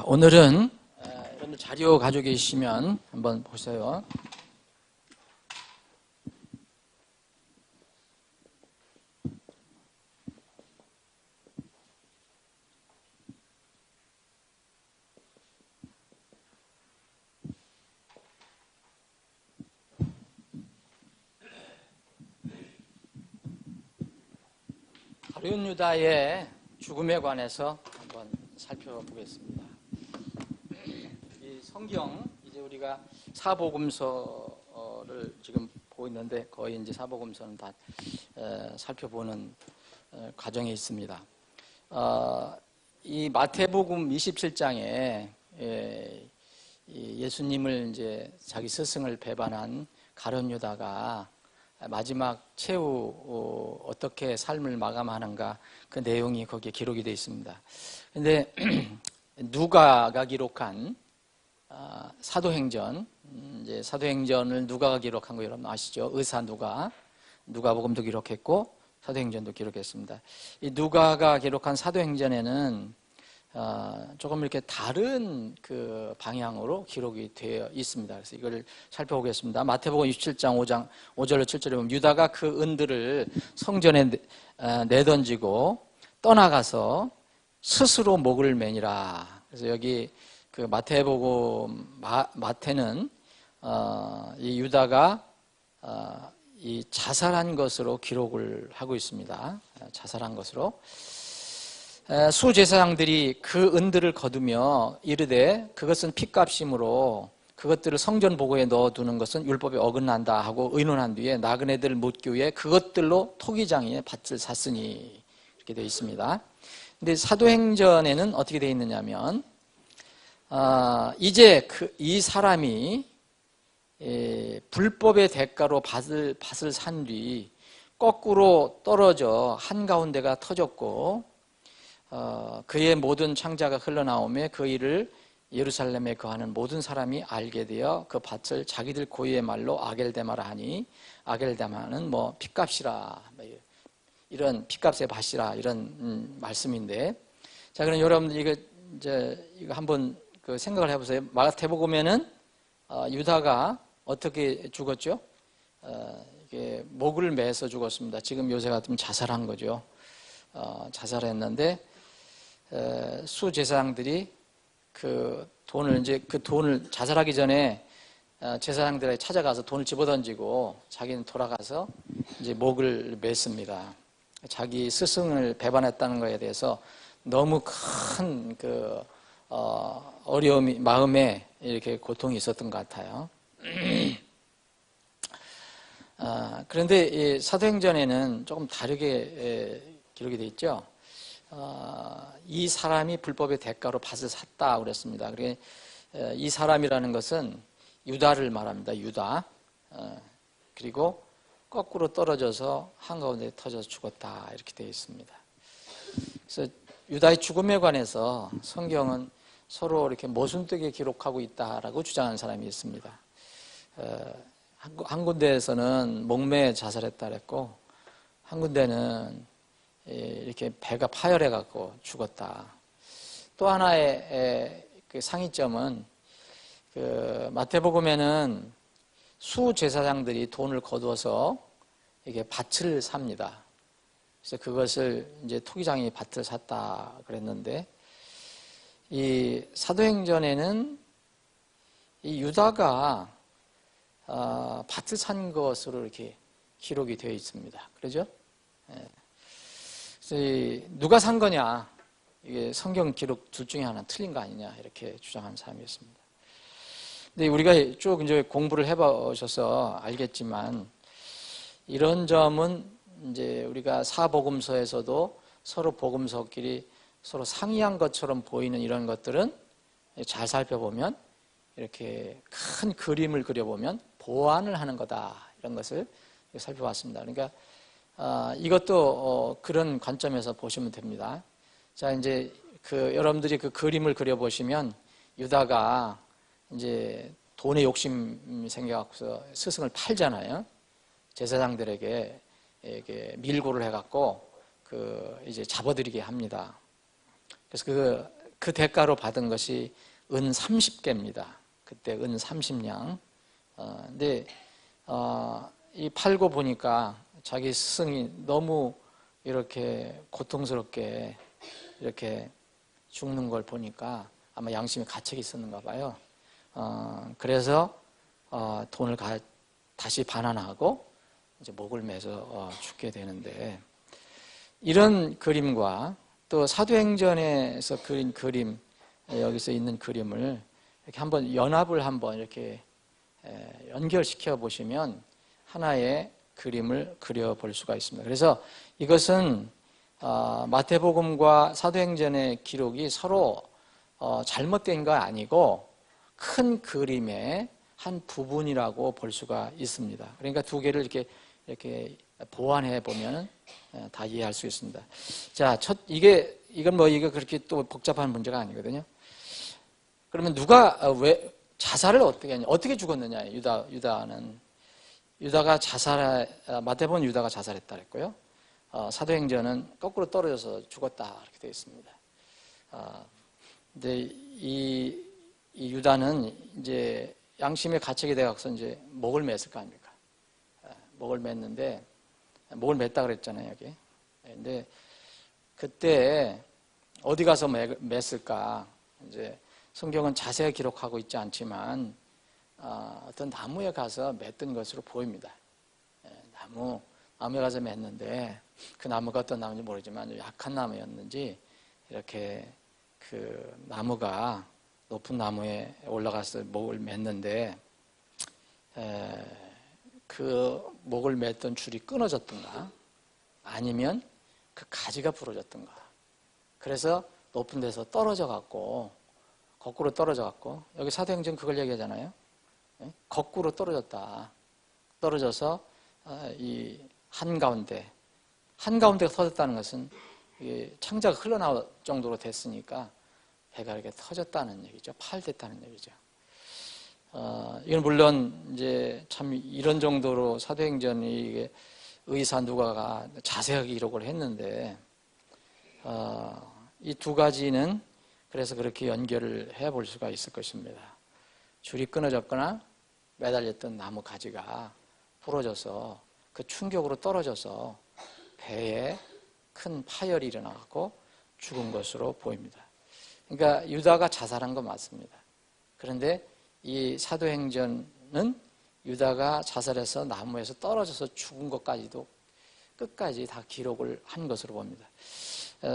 오늘은 여러분들 자료 가지고 계시면 한번 보세요. 가룟 유다의 죽음에 관해서 한번 살펴보겠습니다. 이 성경, 이제 우리가 사복음서를 지금 보고 있는데 거의 이제 사복음서는 다 살펴보는 과정에 있습니다. 이 마태복음 27장에 예수님을 이제 자기 스승을 배반한 가룟 유다가 마지막 최후 어떻게 삶을 마감하는가 그 내용이 거기에 기록이 되어 있습니다. 그런데 누가가 기록한 사도행전, 이제 사도행전을 누가가 기록한 거 여러분 아시죠? 의사 누가복음도 기록했고 사도행전도 기록했습니다. 이 누가가 기록한 사도행전에는 조금 이렇게 다른 그 방향으로 기록이 되어 있습니다. 그래서 이걸 살펴보겠습니다. 마태복음 27장 5절로 7절에 보면 유다가 그 은들을 성전에 내던지고 떠나가서 스스로 목을 매니라. 그래서 여기 그 마태복음 마태는 이 유다가 이 자살한 것으로 기록을 하고 있습니다. 자살한 것으로. 수제사장들이 그 은들을 거두며 이르되 그것은 핏값이므로 그것들을 성전 보고에 넣어두는 것은 율법에 어긋난다 하고 의논한 뒤에 나그네들을 묻기 위해 그것들로 토기장에 밭을 샀으니 이렇게 되어 있습니다. 근데 사도행전에는 어떻게 되어 있느냐면 이제 이 사람이 불법의 대가로 밭을 산 뒤 거꾸로 떨어져 한가운데가 터졌고 그의 모든 창자가 흘러나오며 그 일을 예루살렘에 거하는 모든 사람이 알게 되어 그 밭을 자기들 고유의 말로 아겔데마라 하니 아겔데마는 뭐 핏값이라 이런 핏값의 밭이라 이런 말씀인데, 자 그럼 여러분들 이거 한번 그 생각을 해보세요. 마태복음에는 유다가 어떻게 죽었죠? 이게 목을 매서 죽었습니다. 지금 요새 같으면 자살한 거죠. 자살했는데 수제사장들이 그 돈을 자살하기 전에 제사장들에게 찾아가서 돈을 집어던지고 자기는 돌아가서 이제 목을 맸습니다. 자기 스승을 배반했다는 것에 대해서 너무 큰 그 어려움이 마음에 이렇게 고통이 있었던 것 같아요. 그런데 이 사도행전에는 조금 다르게 기록이 되어 있죠. 이 사람이 불법의 대가로 밭을 샀다 그랬습니다. 그러니까 이 사람이라는 것은 유다를 말합니다. 유다. 그리고 거꾸로 떨어져서 한가운데 터져서 죽었다 이렇게 되어 있습니다. 그래서 유다의 죽음에 관해서 성경은 서로 이렇게 모순되게 기록하고 있다라고 주장하는 사람이 있습니다. 한 군데에서는 목매에 자살했다 그랬고 한 군데는 이렇게 배가 파열해 갖고 죽었다. 또 하나의 그 상이점은 그 마태복음에는 수제사장들이 돈을 거두어서 이게 밭을 삽니다. 그래서 그것을 이제 토기장이 밭을 샀다 그랬는데, 이 사도행전에는 이 유다가 밭을 산 것으로 이렇게 기록이 되어 있습니다. 그러죠? 누가 산 거냐, 이게 성경 기록 둘 중에 하나 틀린 거 아니냐 이렇게 주장하는 사람이었습니다. 근데 우리가 쭉 이제 공부를 해보셔서 알겠지만 이런 점은 이제 우리가 사복음서에서도 서로 복음서끼리 서로 상이한 것처럼 보이는 이런 것들은 잘 살펴보면 이렇게 큰 그림을 그려보면 보완을 하는 거다 이런 것을 살펴봤습니다. 그러니까 이것도 그런 관점에서 보시면 됩니다. 자, 이제 여러분들이 그 그림을 그려보시면 유다가 이제 돈에 욕심 생겨갖고서 스승을 팔잖아요. 제사장들에게 이렇게 밀고를 해갖고 이제 잡아들이게 합니다. 그래서 그 그 대가로 받은 것이 은 30개입니다. 그때 은 30냥. 근데 이 팔고 보니까 자기 스승이 너무 이렇게 고통스럽게 이렇게 죽는 걸 보니까 아마 양심에 가책이 있었는가 봐요. 그래서 돈을 다시 반환하고 이제 목을 매서 죽게 되는데, 이런 그림과 또 사도행전에서 그린 그림, 여기서 있는 그림을 이렇게 한번 연합을 한번 이렇게 연결시켜 보시면 하나의 그림을 그려볼 수가 있습니다. 그래서 이것은 마태복음과 사도행전의 기록이 서로 잘못된 거 아니고 큰 그림의 한 부분이라고 볼 수가 있습니다. 그러니까 두 개를 이렇게 보완해 보면 다 이해할 수 있습니다. 자, 이건 이게 그렇게 또 복잡한 문제가 아니거든요. 그러면 누가 왜 자살을 어떻게 했냐? 어떻게 죽었느냐? 유다가 마태복음 유다가 자살했다 그랬고요. 사도행전은 거꾸로 떨어져서 죽었다 이렇게 되어 있습니다. 근데 이 유다는 이제 양심의 가책이 되어서 이제 목을 맸을 거 아닙니까? 목을 맸는데, 목을 맸다 그랬잖아요, 여기. 근데 그때 어디 가서 맸을까? 이제 성경은 자세히 기록하고 있지 않지만 어떤 나무에 가서 맸던 것으로 보입니다. 나무에 가서 맸는데 그 나무가 어떤 나무인지 모르지만 약한 나무였는지 이렇게 그 나무가 높은 나무에 올라가서 목을 맸는데 그 목을 맸던 줄이 끊어졌던가 아니면 그 가지가 부러졌던가, 그래서 높은 데서 거꾸로 떨어져 갖고 여기 사도행전 그걸 얘기하잖아요. 거꾸로 떨어져서 이 한가운데가 터졌다는 것은 창자가 흘러나올 정도로 됐으니까 배가 이렇게 터졌다는 얘기죠. 파열됐다는 얘기죠. 이건 물론 이제 참 이런 정도로 사도행전이 의사 누가가 자세하게 기록을 했는데, 이 두 가지는 그래서 그렇게 연결을 해볼 수가 있을 것입니다. 줄이 끊어졌거나 매달렸던 나무 가지가 부러져서 그 충격으로 떨어져서 배에 큰 파열이 일어나고 죽은 것으로 보입니다. 그러니까 유다가 자살한 건 맞습니다. 그런데 이 사도행전은 유다가 자살해서 나무에서 떨어져서 죽은 것까지도 끝까지 다 기록을 한 것으로 봅니다.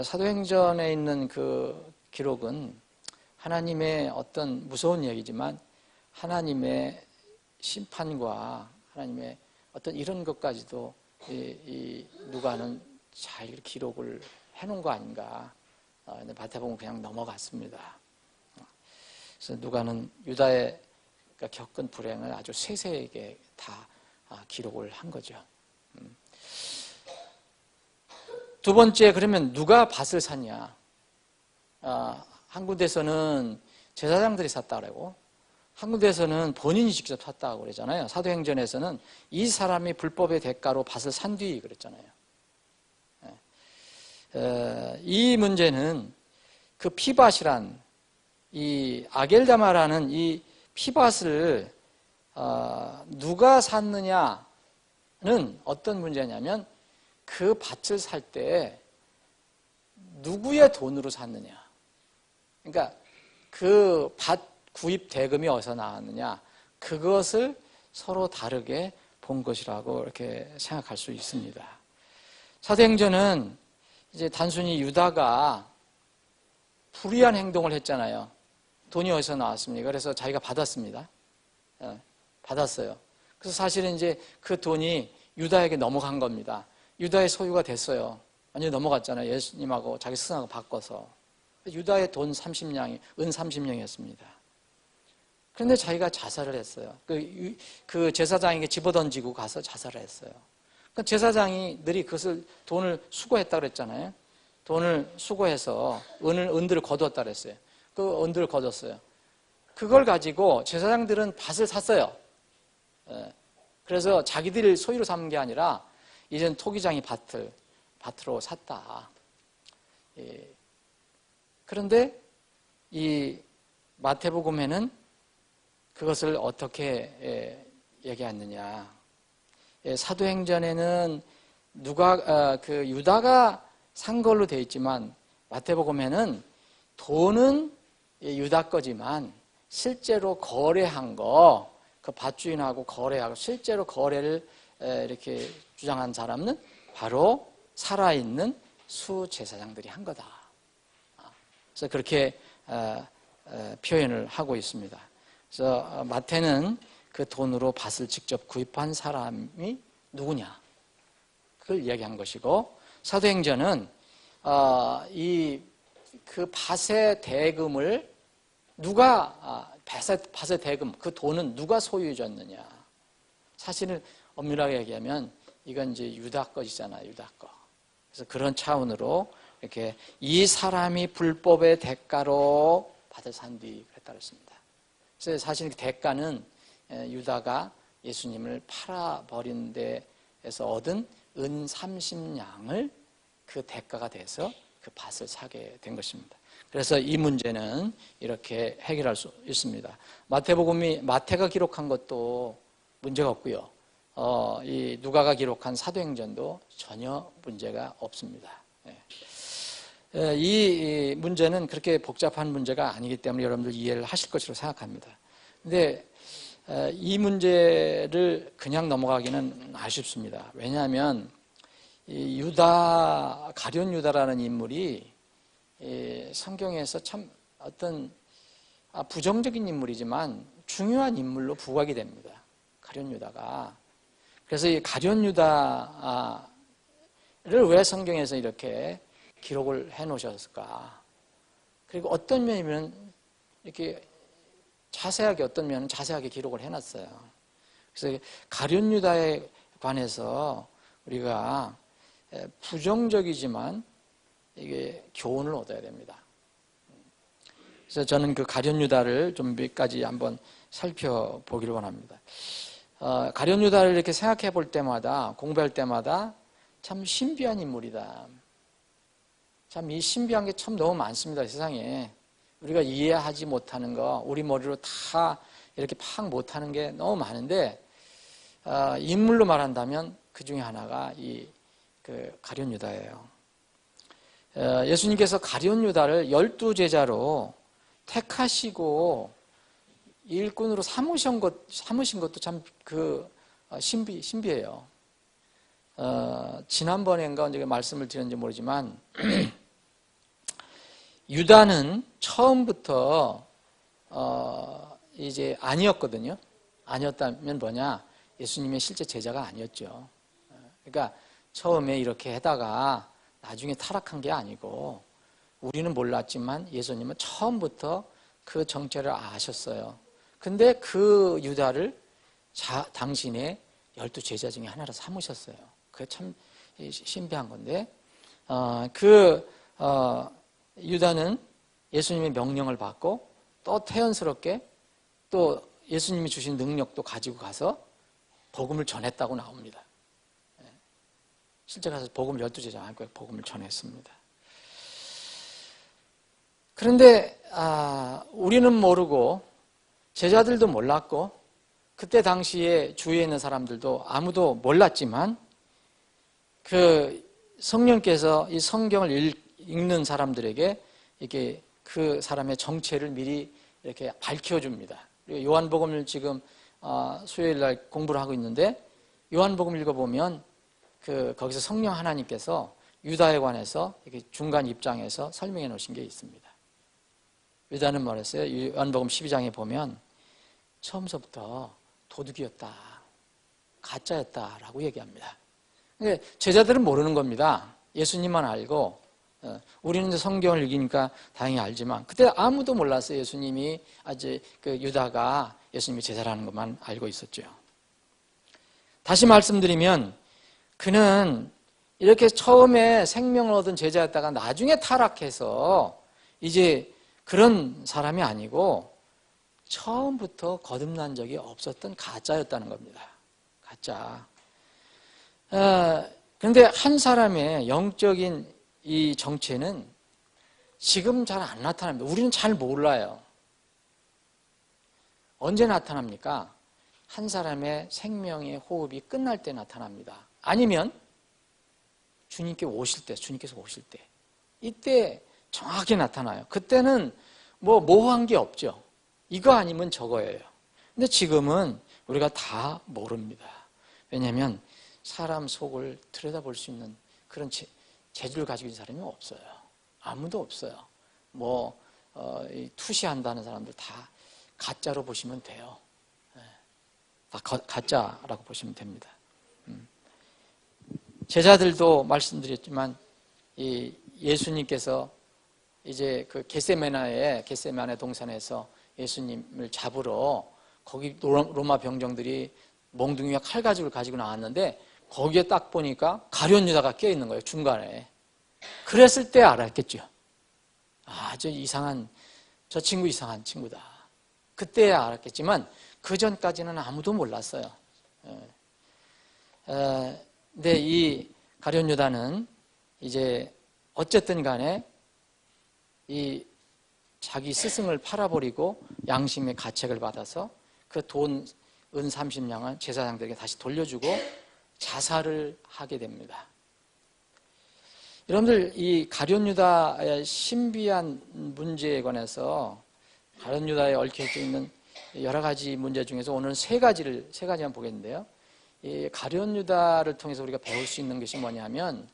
사도행전에 있는 그 기록은 하나님의 어떤 무서운 얘기지만 하나님의 심판과 하나님의 어떤 이런 것까지도 이 누가는 잘 기록을 해놓은 거 아닌가. 근데 마태복음은 그냥 넘어갔습니다. 그래서 누가는 유다가 겪은 불행을 아주 세세하게 다 기록을 한 거죠. 두 번째, 그러면 누가 밭을 샀냐? 한 군데서는 제사장들이 샀다고, 한 군데서는 본인이 직접 샀다고 그러잖아요. 사도행전에서는 이 사람이 불법의 대가로 밭을 산 뒤 그랬잖아요. 이 문제는 그 피밭이란 이 아겔다마라는 이 피밭을 누가 샀느냐는 어떤 문제냐면 그 밭을 살 때 누구의 돈으로 샀느냐. 그러니까 그 밭 구입 대금이 어디서 나왔느냐, 그것을 서로 다르게 본 것이라고 이렇게 생각할 수 있습니다. 사도행전은 이제 단순히 유다가 불의한 행동을 했잖아요. 돈이 어디서 나왔습니까? 그래서 자기가 받았습니다. 받았어요. 그래서 사실은 이제 그 돈이 유다에게 넘어간 겁니다. 유다의 소유가 됐어요. 완전히 넘어갔잖아요. 예수님하고 자기 스승하고 바꿔서. 유다의 돈 30냥이, 은 30냥이었습니다. 그런데 자기가 자살을 했어요. 그 제사장에게 집어던지고 가서 자살을 했어요. 그 제사장이들이 그것을 돈을 수거했다 그랬잖아요. 돈을 수거해서 은들을 거두었다 그랬어요. 그 은들을 거뒀어요. 그걸 가지고 제사장들은 밭을 샀어요. 그래서 자기들 소유로 삼은 게 아니라 이젠 토기장이 밭으로 샀다. 그런데 이 마태복음에는 그것을 어떻게 얘기했느냐. 사도행전에는 유다가 산 걸로 되어 있지만 마태복음에는 돈은 유다 거지만 실제로 거래한 거, 그 밭주인하고 거래하고 실제로 거래를 이렇게 주장한 사람은 바로 살아있는 수제사장들이 한 거다. 그래서 그렇게 표현을 하고 있습니다. 그래서 마태는 그 돈으로 밭을 직접 구입한 사람이 누구냐, 그걸 이야기한 것이고, 사도행전은 그 밭의 대금을 밭의 대금, 그 돈은 누가 소유해 줬느냐. 사실은 엄밀하게 얘기하면 이건 이제 유다 것이잖아요, 유다 거. 그래서 그런 차원으로 이렇게 이 사람이 불법의 대가로 밭을 산 뒤 그랬다 그랬습니다. 그래서 사실 그 대가는 유다가 예수님을 팔아버린 데에서 얻은 은 30냥을 그 대가가 돼서 그 밭을 사게 된 것입니다. 그래서 이 문제는 이렇게 해결할 수 있습니다. 마태가 기록한 것도 문제가 없고요. 이 누가가 기록한 사도행전도 전혀 문제가 없습니다. 이 문제는 그렇게 복잡한 문제가 아니기 때문에 여러분들 이해를 하실 것으로 생각합니다. 근데 이 문제를 그냥 넘어가기는 아쉽습니다. 왜냐하면 이 가룟 유다라는 인물이 성경에서 참 어떤 부정적인 인물이지만 중요한 인물로 부각이 됩니다. 가룟 유다가. 그래서 이 가룟 유다를 왜 성경에서 이렇게 기록을 해 놓으셨을까? 그리고 어떤 면이면 이렇게 어떤 면은 자세하게 기록을 해 놨어요. 그래서 가룟 유다에 관해서 우리가 부정적이지만 이게 교훈을 얻어야 됩니다. 그래서 저는 그 가룟 유다를 좀 몇 가지 한번 살펴보기를 원합니다. 가룟 유다를 이렇게 생각해 볼 때마다, 공부할 때마다 참 신비한 인물이다. 참 이 신비한 게 참 너무 많습니다, 세상에. 우리가 이해하지 못하는 거, 우리 머리로 다 이렇게 파악 못하는 게 너무 많은데, 인물로 말한다면 그 중에 하나가 그 가룟 유다예요. 예수님께서 가룟 유다를 12제자로 택하시고 일꾼으로 삼으신 것도 참 신비해요. 지난번엔가 언제 말씀을 드렸는지 모르지만 유다는 처음부터 이제 아니었거든요. 아니었다면 뭐냐? 예수님의 실제 제자가 아니었죠. 그러니까 처음에 이렇게 하다가 나중에 타락한 게 아니고, 우리는 몰랐지만 예수님은 처음부터 그 정체를 아셨어요. 근데 그 유다를 당신의 12제자 중에 하나로 삼으셨어요. 그게 참 신비한 건데, 유다는 예수님의 명령을 받고 또 태연스럽게 또 예수님이 주신 능력도 가지고 가서 복음을 전했다고 나옵니다. 실제 가서 복음을 12제자한테 복음을 전했습니다. 그런데 우리는 모르고 제자들도 몰랐고 그때 당시에 주위에 있는 사람들도 아무도 몰랐지만 그 성령께서 이 성경을 읽는 사람들에게 이렇게 그 사람의 정체를 미리 이렇게 밝혀줍니다. 그리고 요한복음을 지금 수요일 날 공부를 하고 있는데, 요한복음 읽어보면 거기서 성령 하나님께서 유다에 관해서 이렇게 중간 입장에서 설명해 놓으신 게 있습니다. 유다는 뭐랬어요? 요한복음 12장에 보면 처음서부터 도둑이었다, 가짜였다라고 얘기합니다. 근데 제자들은 모르는 겁니다. 예수님만 알고, 우리는 이제 성경을 읽으니까 다행히 알지만 그때 아무도 몰랐어요. 예수님이 유다가 예수님이 제자라는 것만 알고 있었죠. 다시 말씀드리면 그는 이렇게 처음에 생명을 얻은 제자였다가 나중에 타락해서 이제 그런 사람이 아니고 처음부터 거듭난 적이 없었던 가짜였다는 겁니다. 가짜. 그런데 한 사람의 영적인 이 정체는 지금 잘 안 나타납니다. 우리는 잘 몰라요. 언제 나타납니까? 한 사람의 생명의 호흡이 끝날 때 나타납니다. 아니면 주님께서 오실 때. 이때 정확히 나타나요. 그때는 뭐 모호한 게 없죠. 이거 아니면 저거예요. 근데 지금은 우리가 다 모릅니다. 왜냐하면 사람 속을 들여다볼 수 있는 그런 재주를 가지고 있는 사람이 없어요. 아무도 없어요. 투시한다는 사람들 다 가짜로 보시면 돼요. 다 가짜라고 보시면 됩니다. 제자들도 말씀드렸지만 이 예수님께서 이제 그 겟세마네 동산에서 예수님을 잡으러 거기 로마 병정들이 몽둥이와 칼가죽을 가지고 나왔는데 거기에 딱 보니까 가룟 유다가 껴 있는 거예요. 중간에. 그랬을 때 알았겠죠. 저 친구 이상한 친구다. 그때야 알았겠지만 그 전까지는 아무도 몰랐어요. 근데 이 가룟 유다는 이제 어쨌든 간에 이 자기 스승을 팔아버리고 양심의 가책을 받아서 그 돈 은 30냥을 제사장들에게 다시 돌려주고 자살을 하게 됩니다. 여러분들 이 가룟 유다의 신비한 문제에 관해서 가룟 유다에 얽혀져 있는 여러 가지 문제 중에서 오늘은 세 가지만 보겠는데요. 이 가룟 유다를 통해서 우리가 배울 수 있는 것이 뭐냐면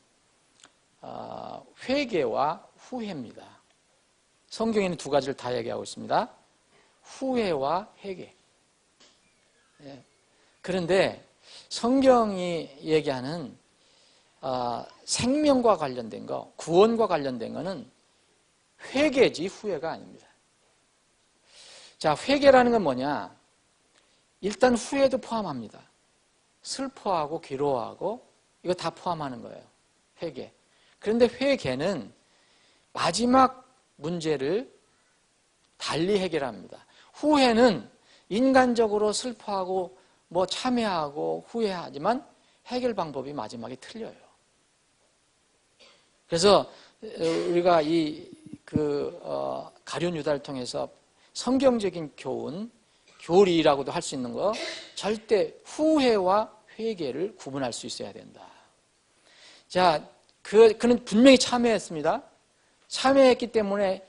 회개와 후회입니다. 성경에는 두 가지를 다 얘기하고 있습니다. 후회와 회개. 그런데 성경이 얘기하는 생명과 관련된 거, 구원과 관련된 거는 회개지 후회가 아닙니다. 자, 회개라는 건 뭐냐? 일단 후회도 포함합니다. 슬퍼하고 괴로워하고 이거 다 포함하는 거예요. 회개. 그런데 회개는 마지막 문제를 달리 해결합니다. 후회는 인간적으로 슬퍼하고 참회하고 후회하지만 해결 방법이 마지막에 틀려요. 그래서 우리가 가룟 유다를 통해서 성경적인 교리라고도 할 수 있는 거, 절대 후회와 회개를 구분할 수 있어야 된다. 자, 그는 분명히 참회했습니다. 참회했기 때문에,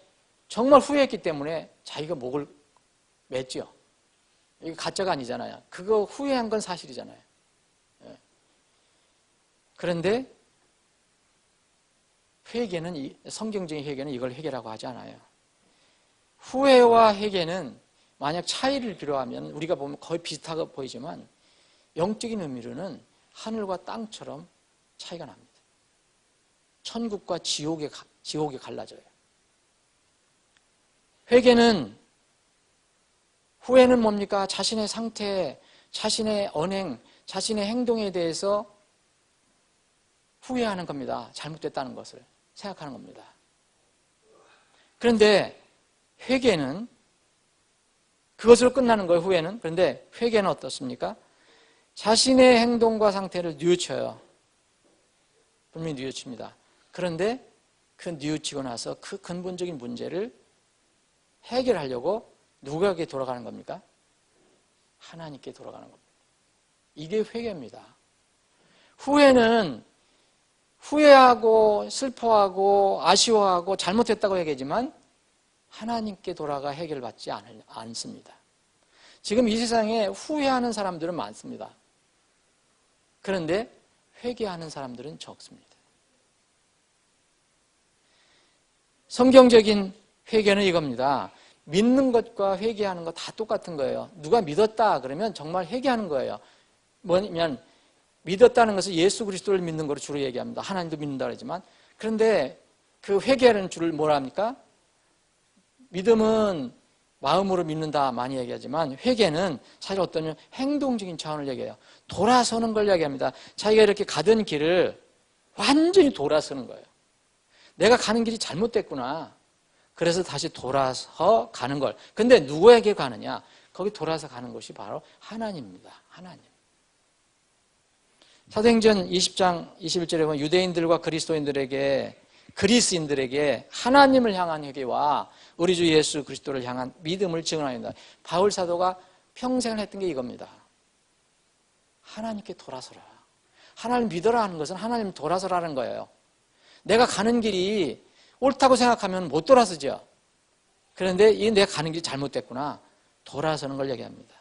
정말 후회했기 때문에 자기가 목을 맸죠. 이게 가짜가 아니잖아요. 그거 후회한 건 사실이잖아요. 그런데 성경적인 회개는 이걸 회개라고 하지 않아요. 후회와 회개는 만약 차이를 비교하면 우리가 보면 거의 비슷하게 보이지만 영적인 의미로는 하늘과 땅처럼 차이가 납니다. 천국과 지옥에 갈라져요. 후회는 뭡니까? 자신의 상태, 자신의 언행, 자신의 행동에 대해서 후회하는 겁니다. 잘못됐다는 것을 생각하는 겁니다. 그런데 회개는 그것으로 끝나는 거예요. 후회는. 그런데 회개는 어떻습니까? 자신의 행동과 상태를 뉘우쳐요. 분명히 뉘우칩니다. 그런데 그 뉘우치고 나서 그 근본적인 문제를 해결하려고 누구에게 돌아가는 겁니까? 하나님께 돌아가는 겁니다. 이게 회개입니다. 후회는 후회하고 슬퍼하고 아쉬워하고 잘못했다고 얘기하지만 하나님께 돌아가 해결받지 않습니다. 지금 이 세상에 후회하는 사람들은 많습니다. 그런데 회개하는 사람들은 적습니다. 성경적인 회개는 이겁니다. 믿는 것과 회개하는 거 다 똑같은 거예요. 누가 믿었다 그러면 정말 회개하는 거예요. 뭐냐면 믿었다는 것은 예수 그리스도를 믿는 거로 주로 얘기합니다. 하나님도 믿는다 그러지만 그런데 그 회개하는 줄을 뭐라 합니까? 믿음은 마음으로 믿는다 많이 얘기하지만 회개는 사실 어떤 행동적인 차원을 얘기해요. 돌아서는 걸 얘기합니다. 자기가 이렇게 가던 길을 완전히 돌아서는 거예요. 내가 가는 길이 잘못됐구나. 그래서 다시 돌아서 가는 걸. 근데 누구에게 가느냐? 거기 돌아서 가는 것이 바로 하나님입니다. 하나님. 사도행전 20장 21절에 보면 유대인들과 그리스도인들에게 그리스인들에게 하나님을 향한 회개와 우리 주 예수 그리스도를 향한 믿음을 증언합니다. 바울 사도가 평생을 했던 게 이겁니다. 하나님께 돌아서라. 하나님 믿어라 하는 것은 하나님 돌아서라는 거예요. 내가 가는 길이 옳다고 생각하면 못 돌아서죠. 그런데 이 내가 가는 길이 잘못됐구나. 돌아서는 걸 얘기합니다.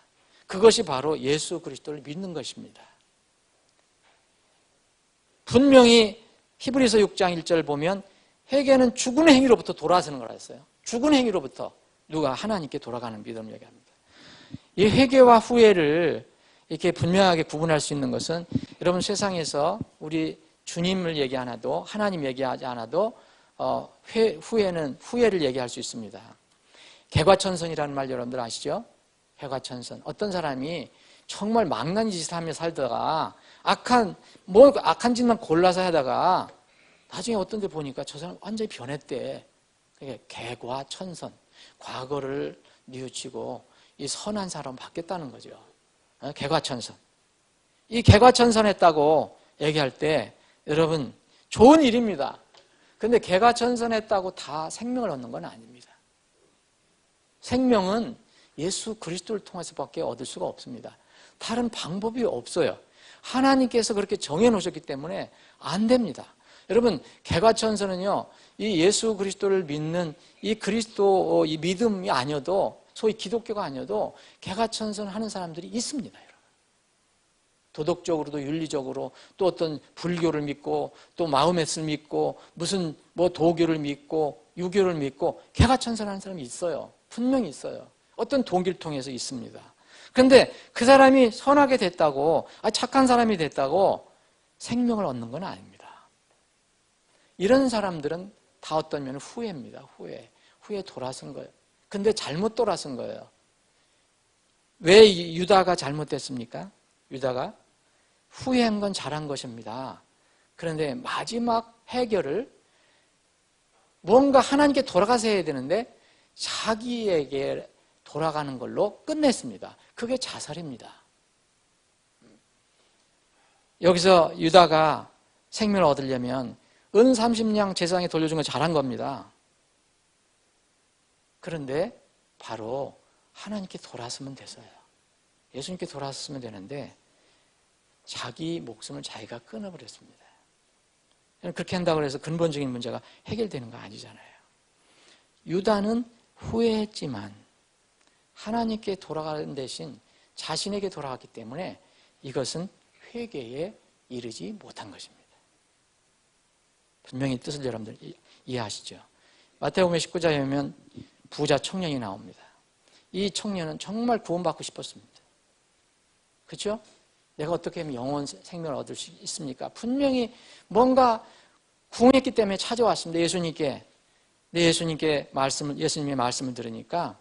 그것이 바로 예수 그리스도를 믿는 것입니다. 분명히 히브리서 6장 1절 보면 회개는 죽은 행위로부터 돌아서는 거라 했어요. 죽은 행위로부터 누가 하나님께 돌아가는 믿음을 얘기합니다. 이 회개와 후회를 이렇게 분명하게 구분할 수 있는 것은 여러분 세상에서 우리 주님을 얘기 안 해도 하나님 얘기하지 않아도 후회를 얘기할 수 있습니다. 개과천선이라는 말 여러분들 아시죠? 개과천선. 어떤 사람이 정말 망나니 짓을 하며 살다가 악한 짓만 골라서 하다가 나중에 어떤 데 보니까 저 사람 완전히 변했대. 그게 개과천선. 과거를 뉘우치고 이 선한 사람 바뀌었다는 거죠. 개과천선. 이 개과천선했다고 얘기할 때 여러분 좋은 일입니다. 근데 개과천선했다고 다 생명을 얻는 건 아닙니다. 생명은 예수 그리스도를 통해서밖에 얻을 수가 없습니다. 다른 방법이 없어요. 하나님께서 그렇게 정해놓으셨기 때문에 안 됩니다. 여러분 개과천선은요, 이 예수 그리스도를 믿는 이 그리스도 이 믿음이 아니어도 소위 기독교가 아니어도 개과천선 하는 사람들이 있습니다. 여러분. 도덕적으로도 윤리적으로 또 어떤 불교를 믿고 또 마호메트를 믿고 무슨 뭐 도교를 믿고 유교를 믿고 개과천선하는 사람이 있어요. 분명히 있어요. 어떤 동기를 통해서 있습니다. 그런데 그 사람이 선하게 됐다고, 착한 사람이 됐다고 생명을 얻는 건 아닙니다. 이런 사람들은 다 어떤 면은 후회입니다. 후회 돌아선 거예요. 근데 잘못 돌아선 거예요. 왜 유다가 잘못됐습니까? 유다가 후회한 건 잘한 것입니다. 그런데 마지막 해결을 뭔가 하나님께 돌아가서 해야 되는데 자기에게 돌아가는 걸로 끝냈습니다. 그게 자살입니다. 여기서 유다가 생명을 얻으려면 은 30냥 제사장에 돌려준 거 잘한 겁니다. 그런데 바로 하나님께 돌아서면 됐어요. 예수님께 돌아섰으면 되는데 자기 목숨을 자기가 끊어버렸습니다. 그렇게 한다고 해서 근본적인 문제가 해결되는 거 아니잖아요. 유다는 후회했지만 하나님께 돌아가는 대신 자신에게 돌아갔기 때문에 이것은 회개에 이르지 못한 것입니다. 분명히 뜻을 여러분들 이해하시죠? 마태복음 19장에 보면 부자 청년이 나옵니다. 이 청년은 정말 구원받고 싶었습니다. 그렇죠? 내가 어떻게 하면 영원 생명을 얻을 수 있습니까? 분명히 뭔가 궁했기 때문에 찾아왔습니다. 예수님의 말씀을 들으니까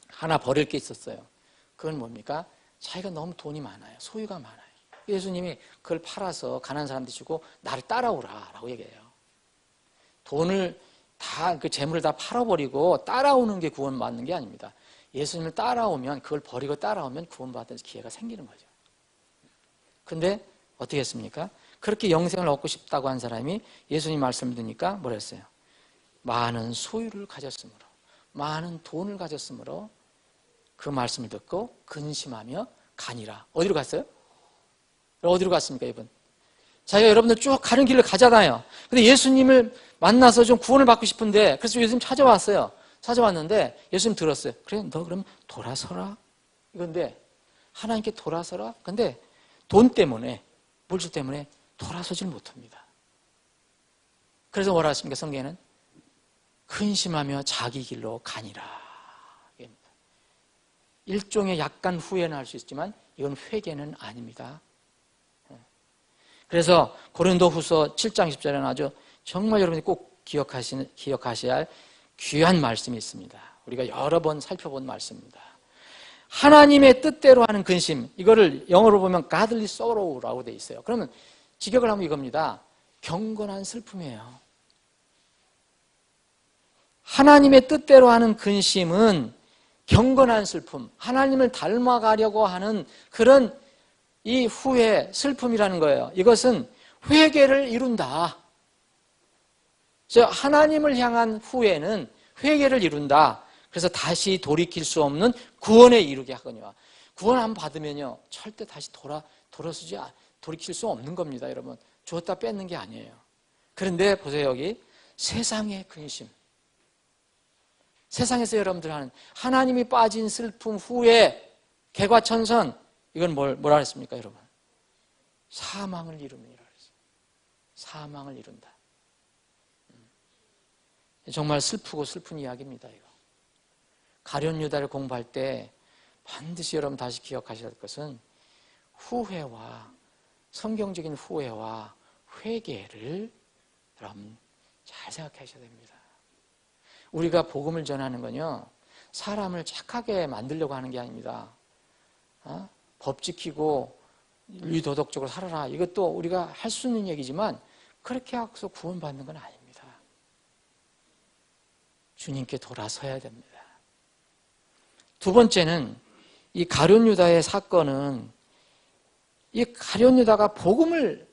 하나 버릴 게 있었어요. 그건 뭡니까? 자기가 너무 돈이 많아요. 소유가 많아요. 예수님이 그걸 팔아서 가난한 사람들 주고 나를 따라오라 라고 얘기해요. 돈을 다, 그 재물을 다 팔아버리고 따라오는 게 구원받는 게 아닙니다. 예수님을 따라오면, 그걸 버리고 따라오면 구원받는 기회가 생기는 거죠. 근데 어떻게 했습니까? 그렇게 영생을 얻고 싶다고 한 사람이 예수님 말씀을 듣니까 뭐라 했어요? 많은 소유를 가졌으므로, 많은 돈을 가졌으므로 그 말씀을 듣고 근심하며 가니라. 어디로 갔어요? 어디로 갔습니까, 이분? 자기가 여러분들 쭉 가는 길을 가잖아요. 근데 예수님을 만나서 좀 구원을 받고 싶은데, 그래서 예수님 찾아왔어요. 찾아왔는데 예수님 들었어요. 그래, 너 그럼 돌아서라. 이건데 하나님께 돌아서라. 근데 돈 때문에, 물질 때문에 돌아서질 못합니다. 그래서 뭐라 했습니까, 성경에는? 근심하며 자기 길로 가니라. 일종의 약간 후회는 할 수 있지만 이건 회개는 아닙니다. 그래서 고린도후서 7장 10절에는 아주 정말 여러분이 꼭 기억하셔야 할 귀한 말씀이 있습니다. 우리가 여러 번 살펴본 말씀입니다. 하나님의 뜻대로 하는 근심, 이거를 영어로 보면 godly sorrow라고 돼 있어요. 그러면 직역을 하면 이겁니다. 경건한 슬픔이에요. 하나님의 뜻대로 하는 근심은 경건한 슬픔, 하나님을 닮아가려고 하는 그런 이 후회, 슬픔이라는 거예요. 이것은 회개를 이룬다. 그래서 하나님을 향한 후회는 회개를 이룬다. 그래서 다시 돌이킬 수 없는 구원에 이르게 하거니와. 구원 안 받으면요, 절대 다시 돌이킬 수 없는 겁니다, 여러분. 주었다 뺏는 게 아니에요. 그런데 보세요, 여기 세상의 근심. 세상에서 여러분들 하는 하나님이 빠진 슬픔, 후회, 개과천선, 이건 뭐라 했습니까, 여러분? 사망을 이룹니다. 사망을 이룬다. 정말 슬프고 슬픈 이야기입니다, 이거. 가룟 유다를 공부할 때 반드시 여러분 다시 기억하셔야 할 것은 후회와, 성경적인 후회와 회개를 여러분 잘 생각하셔야 됩니다. 우리가 복음을 전하는 건요, 사람을 착하게 만들려고 하는 게 아닙니다. 법 지키고 윤리도덕적으로 살아라, 이것도 우리가 할 수 있는 얘기지만 그렇게 해서 구원받는 건 아닙니다. 주님께 돌아서야 됩니다. 두 번째는 이 가룟 유다의 사건은, 이 가룟 유다가 복음을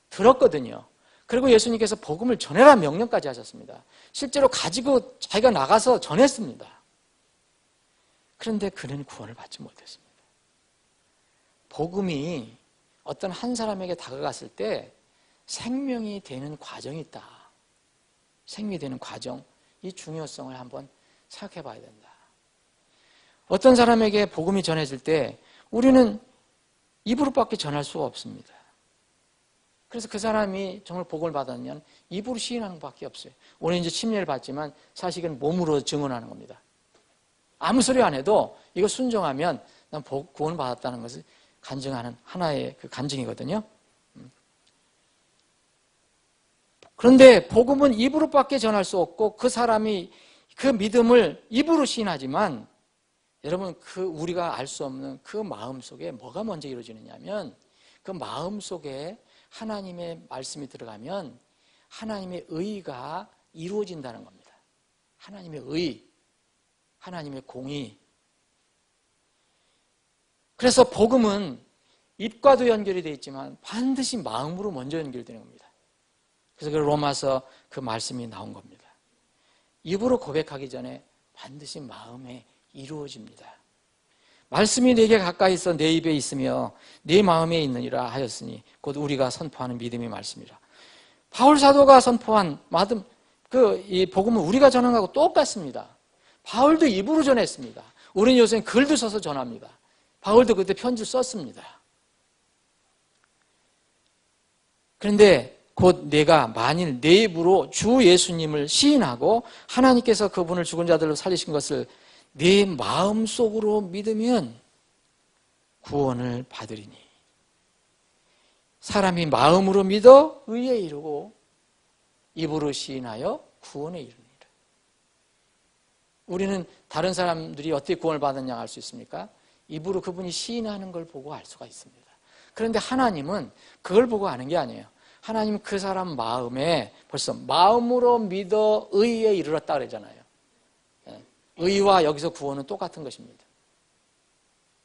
들었거든요. 그리고 예수님께서 복음을 전해라 명령까지 하셨습니다. 실제로 가지고 자기가 나가서 전했습니다. 그런데 그는 구원을 받지 못했습니다. 복음이 어떤 한 사람에게 다가갔을 때 생명이 되는 과정이 있다. 생명이 되는 과정, 이 중요성을 한번 생각해 봐야 된다. 어떤 사람에게 복음이 전해질 때 우리는 입으로밖에 전할 수가 없습니다. 그래서 그 사람이 정말 복음을 받았냐면 입으로 시인하는 것밖에 없어요. 오늘 이제 침례를 받지만 사실은 몸으로 증언하는 겁니다. 아무 소리 안 해도 이거 순종하면 난 구원을 받았다는 것을 간증하는 하나의 그 간증이거든요. 그런데 복음은 입으로밖에 전할 수 없고 그 사람이 그 믿음을 입으로 시인하지만 여러분, 우리가 알 수 없는 그 마음 속에 뭐가 먼저 이루어지느냐면 그 마음 속에 하나님의 말씀이 들어가면 하나님의 의가 이루어진다는 겁니다. 하나님의 의, 하나님의 공의. 그래서 복음은 입과도 연결이 되어 있지만 반드시 마음으로 먼저 연결되는 겁니다. 그래서 그 로마서 그 말씀이 나온 겁니다. 입으로 고백하기 전에 반드시 마음에 이루어집니다. 말씀이 내게 가까이 있어 내 입에 있으며 내 마음에 있느니라 하였으니 곧 우리가 선포하는 믿음의 말씀이라. 바울 사도가 선포한 이 복음은 우리가 전하는 것하고 똑같습니다. 바울도 입으로 전했습니다. 우리는 요새 글도 써서 전합니다. 바울도 그때 편지를 썼습니다. 그런데 곧 내가 만일 내 입으로 주 예수님을 시인하고 하나님께서 그분을 죽은 자들로 살리신 것을 내 마음속으로 믿으면 구원을 받으리니. 사람이 마음으로 믿어 의에 이르고 입으로 시인하여 구원에 이르니라. 우리는 다른 사람들이 어떻게 구원을 받았냐 알 수 있습니까? 입으로 그분이 시인하는 걸 보고 알 수가 있습니다. 그런데 하나님은 그걸 보고 아는 게 아니에요. 하나님은 그 사람 마음에 벌써 마음으로 믿어 의에 이르렀다 그러잖아요. 의와 여기서 구원은 똑같은 것입니다.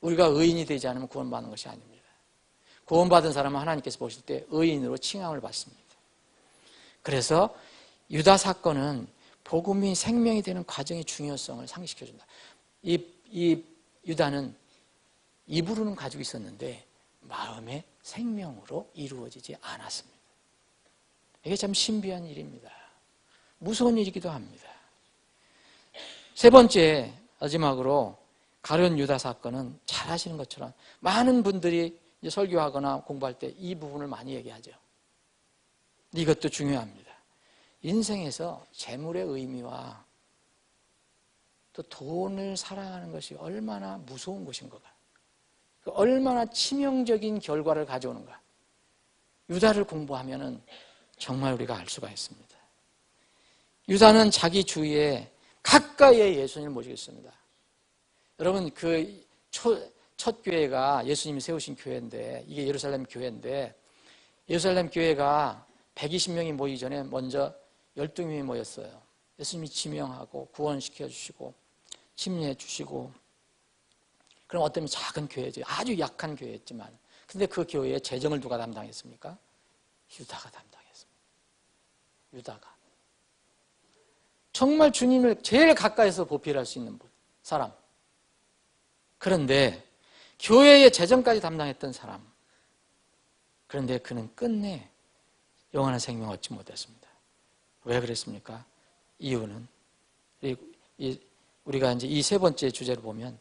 우리가 의인이 되지 않으면 구원받는 것이 아닙니다. 구원받은 사람은 하나님께서 보실 때 의인으로 칭함을 받습니다. 그래서 유다 사건은 복음이 생명이 되는 과정의 중요성을 상기시켜준다. 이 유다는 입으로는 가지고 있었는데 마음의 생명으로 이루어지지 않았습니다. 이게 참 신비한 일입니다. 무서운 일이기도 합니다. 세 번째, 마지막으로 가룟 유다 사건은 잘 아시는 것처럼 많은 분들이 이제 설교하거나 공부할 때 이 부분을 많이 얘기하죠. 이것도 중요합니다. 인생에서 재물의 의미와 또 돈을 사랑하는 것이 얼마나 무서운 것인가, 얼마나 치명적인 결과를 가져오는가, 유다를 공부하면은 정말 우리가 알 수가 있습니다. 유다는 자기 주위에 가까이에 예수님을 모시고 있습니다. 여러분, 그 첫 교회가 예수님이 세우신 교회인데, 이게 예루살렘 교회인데, 예루살렘 교회가 120명이 모이기 전에 먼저 12명이 모였어요. 예수님이 지명하고 구원시켜 주시고 침례해 주시고. 그럼 어떤 작은 교회죠. 아주 약한 교회였지만, 근데 그 교회의 재정을 누가 담당했습니까? 유다가 담당했습니다. 유다가. 정말 주님을 제일 가까이서 보필할 수 있는 사람. 그런데 교회의 재정까지 담당했던 사람. 그런데 그는 끝내 영원한 생명을 얻지 못했습니다. 왜 그랬습니까? 이유는 우리가 이제 이 세 번째 주제를 보면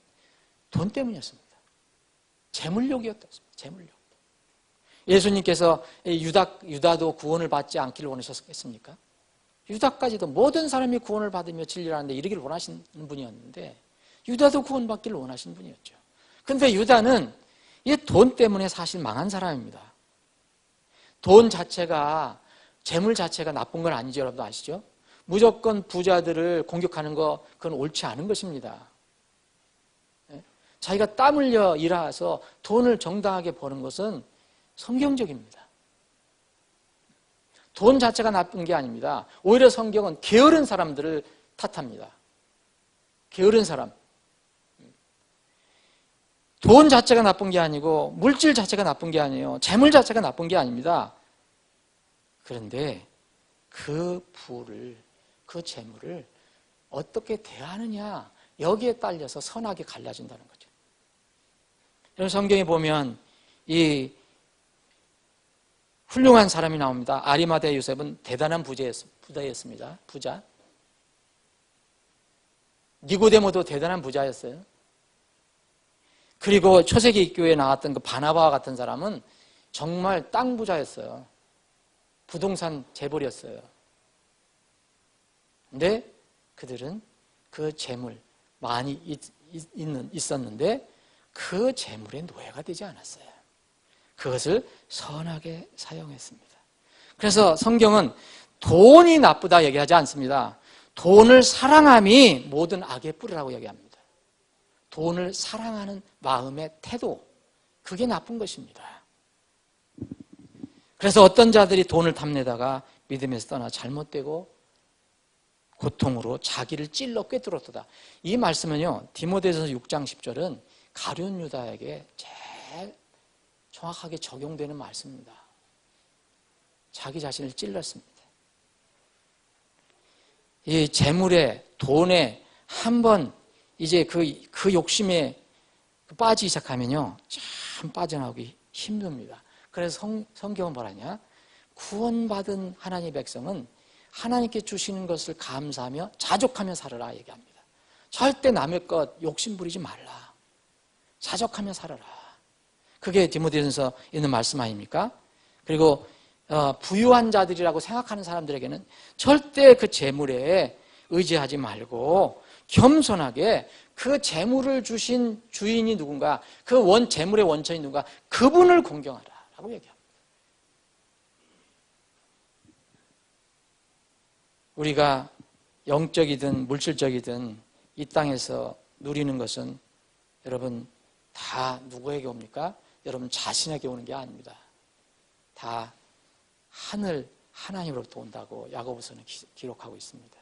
돈 때문이었습니다. 재물욕이었습니다. 재물욕. 예수님께서 유다도 구원을 받지 않기를 원하셨겠습니까? 유다까지도 모든 사람이 구원을 받으며 진리를 하는데 이르기를 원하시는 분이었는데 유다도 구원받기를 원하시는 분이었죠. 그런데 유다는 이 돈 때문에 사실 망한 사람입니다. 돈 자체가, 재물 자체가 나쁜 건 아니죠. 여러분 아시죠? 무조건 부자들을 공격하는 거 그건 옳지 않은 것입니다. 자기가 땀 흘려 일해서 돈을 정당하게 버는 것은 성경적입니다. 돈 자체가 나쁜 게 아닙니다. 오히려 성경은 게으른 사람들을 탓합니다. 게으른 사람. 돈 자체가 나쁜 게 아니고 물질 자체가 나쁜 게 아니에요. 재물 자체가 나쁜 게 아닙니다. 그런데 그 부를, 그 재물을 어떻게 대하느냐, 여기에 딸려서 선악이 갈라진다는 거죠. 여러분 성경에 보면 이 훌륭한 사람이 나옵니다. 아리마대 요셉은 대단한 부자였습니다. 부자. 니고데모도 대단한 부자였어요. 그리고 초세기 교회에 나왔던 그 바나바와 같은 사람은 정말 땅 부자였어요. 부동산 재벌이었어요. 근데 그들은 그 재물 많이 있었는데 그 재물의 노예가 되지 않았어요. 그것을 선하게 사용했습니다. 그래서 성경은 돈이 나쁘다 얘기하지 않습니다. 돈을 사랑함이 모든 악의 뿌리라고 얘기합니다. 돈을 사랑하는 마음의 태도, 그게 나쁜 것입니다. 그래서 어떤 자들이 돈을 탐내다가 믿음에서 떠나 잘못되고 고통으로 자기를 찔러 꿰뚫었도다. 이 말씀은요, 디모데전서 6장 10절은 가룟 유다에게 제일 정확하게 적용되는 말씀입니다. 자기 자신을 찔렀습니다. 이 재물에, 돈에 한번 이제 그 욕심에 빠지기 시작하면요, 참 빠져나오기 힘듭니다. 그래서 성경은 뭐라냐? 구원받은 하나님의 백성은 하나님께 주시는 것을 감사하며 자족하며 살아라 얘기합니다. 절대 남의 것 욕심 부리지 말라. 자족하며 살아라. 그게 디모데전서 있는 말씀 아닙니까? 그리고 부유한 자들이라고 생각하는 사람들에게는 절대 그 재물에 의지하지 말고 겸손하게 그 재물을 주신 주인이 누군가, 그 재물의 원천이 누군가, 그분을 공경하라라고 얘기합니다. 우리가 영적이든 물질적이든 이 땅에서 누리는 것은 여러분 다 누구에게 옵니까? 여러분 자신에게 오는 게 아닙니다. 다 하늘 하나님으로부터 온다고 야고보서는 기록하고 있습니다.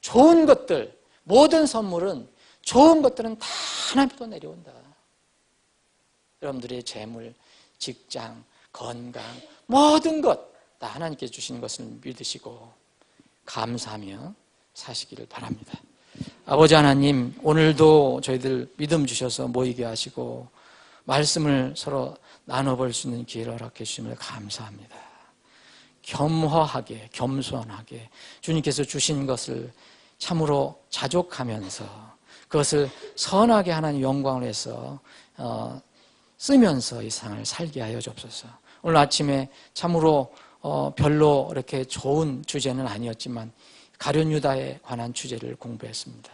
좋은 것들, 모든 선물은, 좋은 것들은 다 하나님부터 내려온다. 여러분들의 재물, 직장, 건강, 모든 것 다 하나님께 주시는 것을 믿으시고 감사하며 사시기를 바랍니다. 아버지 하나님, 오늘도 저희들 믿음 주셔서 모이게 하시고 말씀을 서로 나눠볼 수 있는 기회를 허락해 주심을 감사합니다. 겸허하게, 겸손하게 주님께서 주신 것을 참으로 자족하면서 그것을 선하게 하나님 영광을 해서 쓰면서 이 세상을 살게 하여 주옵소서. 오늘 아침에 참으로 별로 이렇게 좋은 주제는 아니었지만 가룟 유다에 관한 주제를 공부했습니다.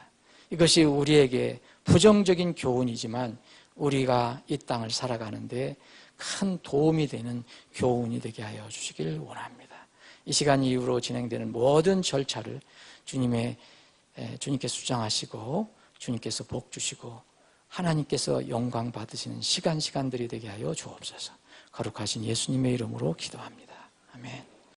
이것이 우리에게 부정적인 교훈이지만 우리가 이 땅을 살아가는데 큰 도움이 되는 교훈이 되게 하여 주시길 원합니다. 이 시간 이후로 진행되는 모든 절차를 주님께서 주장하시고 주님께서 복 주시고 하나님께서 영광 받으시는 시간들이 되게 하여 주옵소서. 거룩하신 예수님의 이름으로 기도합니다. 아멘.